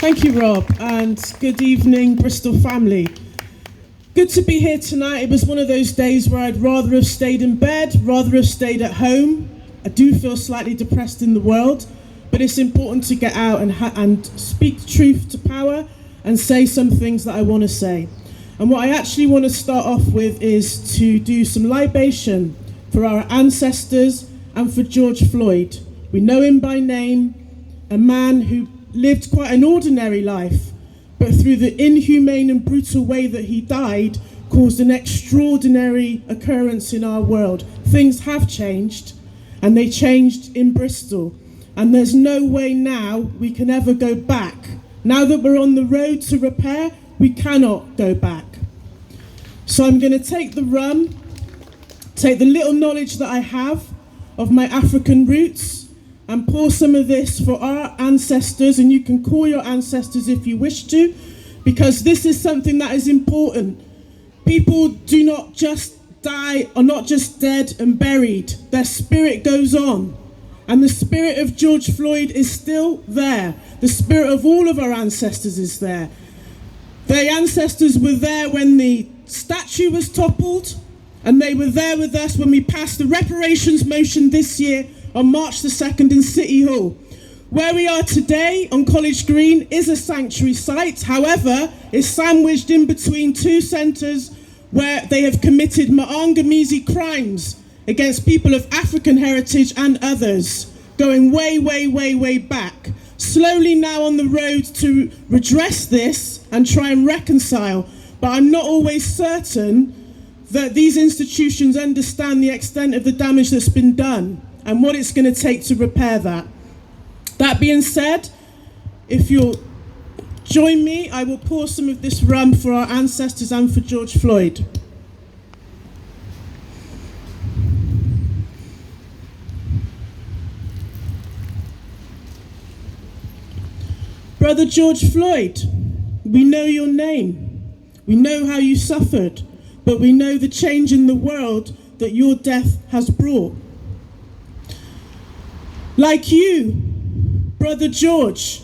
Thank you, Rob, and good evening, Bristol family. Good to be here tonight. It was one of those days where I'd rather have stayed in bed, rather have stayed at home. I do feel slightly depressed in the world, but it's important to get out and speak truth to power and say some things that I want to say. And what I actually want to start off with is to do some libation for our ancestors and for George Floyd. We know him by name, a man who lived quite an ordinary life, but through the inhumane and brutal way that he died, caused an extraordinary occurrence in our world. Things have changed, and they changed in Bristol. And there's no way now we can ever go back. Now that we're on the road to repair, we cannot go back. So I'm going to take the rum, take the little knowledge that I have of my African roots, and pour some of this for our ancestors, and you can call your ancestors if you wish to, because this is something that is important. People do not just die, are not just dead and buried. Their spirit goes on. And the spirit of George Floyd is still there. The spirit of all of our ancestors is there. Their ancestors were there when the statue was toppled, and they were there with us when we passed the reparations motion this year on March the 2nd in City Hall. Where we are today on College Green is a sanctuary site. However, it's sandwiched in between two centres where they have committed Maangamizi crimes against people of African heritage and others, going way, way, way, way back. Slowly now on the road to redress this and try and reconcile, but I'm not always certain that these institutions understand the extent of the damage that's been done and what it's going to take to repair that. That being said, if you'll join me, I will pour some of this rum for our ancestors and for George Floyd. Brother George Floyd, we know your name. We know how you suffered, but we know the change in the world that your death has brought. Like you, Brother George,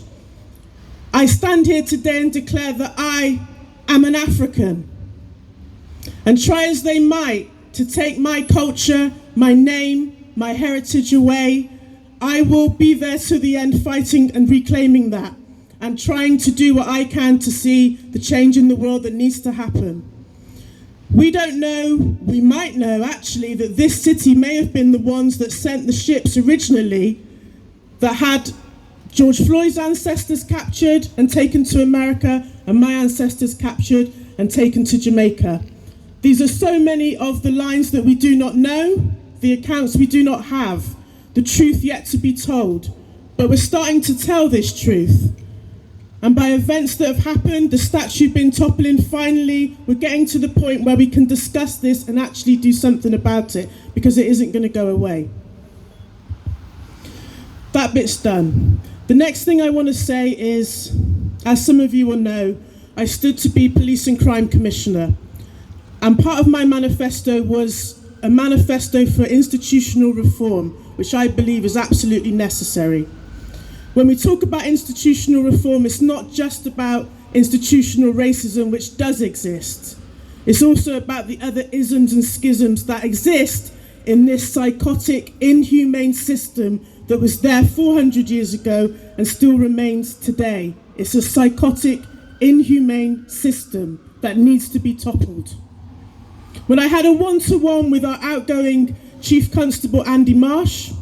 I stand here today and declare that I am an African. And try as they might to take my culture, my name, my heritage away, I will be there to the end fighting and reclaiming that and trying to do what I can to see the change in the world that needs to happen. We don't know, we might know actually, that this city may have been the ones that sent the ships originally that had George Floyd's ancestors captured and taken to America, and my ancestors captured and taken to Jamaica. These are so many of the lines that we do not know, the accounts we do not have, the truth yet to be told. But we're starting to tell this truth. And by events that have happened, the statue been toppling, finally, we're getting to the point where we can discuss this and actually do something about it, because it isn't going to go away. That bit's done. The next thing I want to say is, as some of you will know, I stood to be Police and Crime Commissioner. And part of my manifesto was a manifesto for institutional reform, which I believe is absolutely necessary. When we talk about institutional reform, it's not just about institutional racism, which does exist. It's also about the other isms and schisms that exist in this psychotic, inhumane system that was there 400 years ago and still remains today. It's a psychotic, inhumane system that needs to be toppled. When I had a one-to-one with our outgoing Chief Constable Andy Marsh,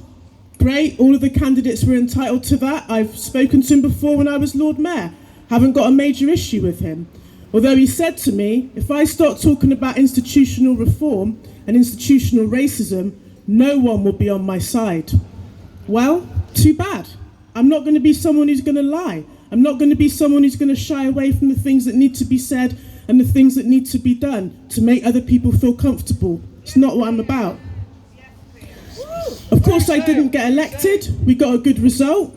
great, all of the candidates were entitled to that. I've spoken to him before when I was Lord Mayor. Haven't got a major issue with him. Although he said to me, if I start talking about institutional reform and institutional racism, no one will be on my side. Well, too bad. I'm not going to be someone who's going to lie. I'm not going to be someone who's going to shy away from the things that need to be said and the things that need to be done to make other people feel comfortable. It's not what I'm about. Of course, I didn't get elected. We got a good result.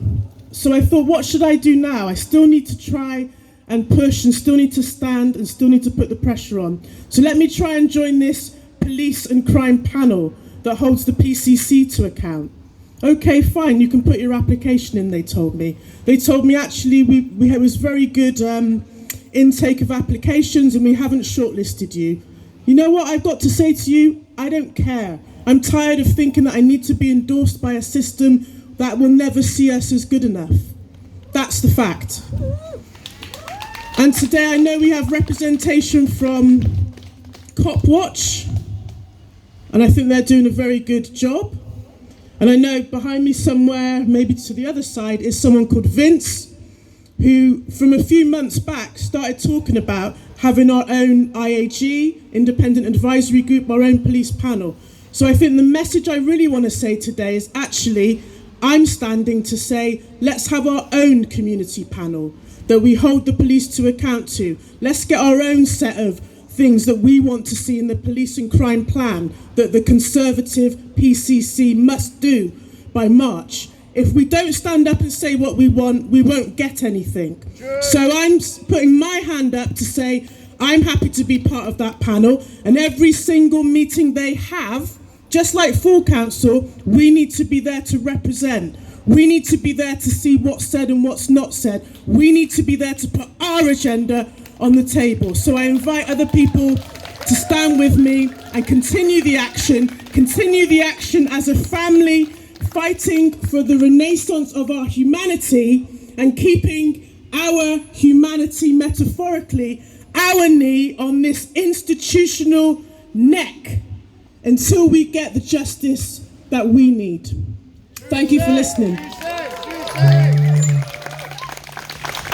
So I thought, what should I do now? I still need to try and push and still need to stand and still need to put the pressure on. So let me try and join this police and crime panel that holds the PCC to account. Okay, fine, you can put your application in, they told me. They told me actually it was very good intake of applications and we haven't shortlisted you. You know what I've got to say to you? I don't care. I'm tired of thinking that I need to be endorsed by a system that will never see us as good enough. That's the fact. And today I know we have representation from Cop Watch, and I think they're doing a very good job. And I know behind me somewhere, maybe to the other side, is someone called Vince, who from a few months back started talking about having our own IAG, Independent Advisory Group, our own police panel. So I think the message I really want to say today is actually, I'm standing to say, let's have our own community panel that we hold the police to account to. Let's get our own set of things that we want to see in the police and crime plan that the Conservative PCC must do by March. If we don't stand up and say what we want, we won't get anything. So I'm putting my hand up to say I'm happy to be part of that panel, and every single meeting they have, just like full council, we need to be there to represent. We need to be there to see what's said and what's not said. We need to be there to put our agenda on the table. So I invite other people to stand with me and continue the action as a family, fighting for the renaissance of our humanity and keeping our humanity, metaphorically, our knee on this institutional neck until we get the justice that we need. Thank you for listening.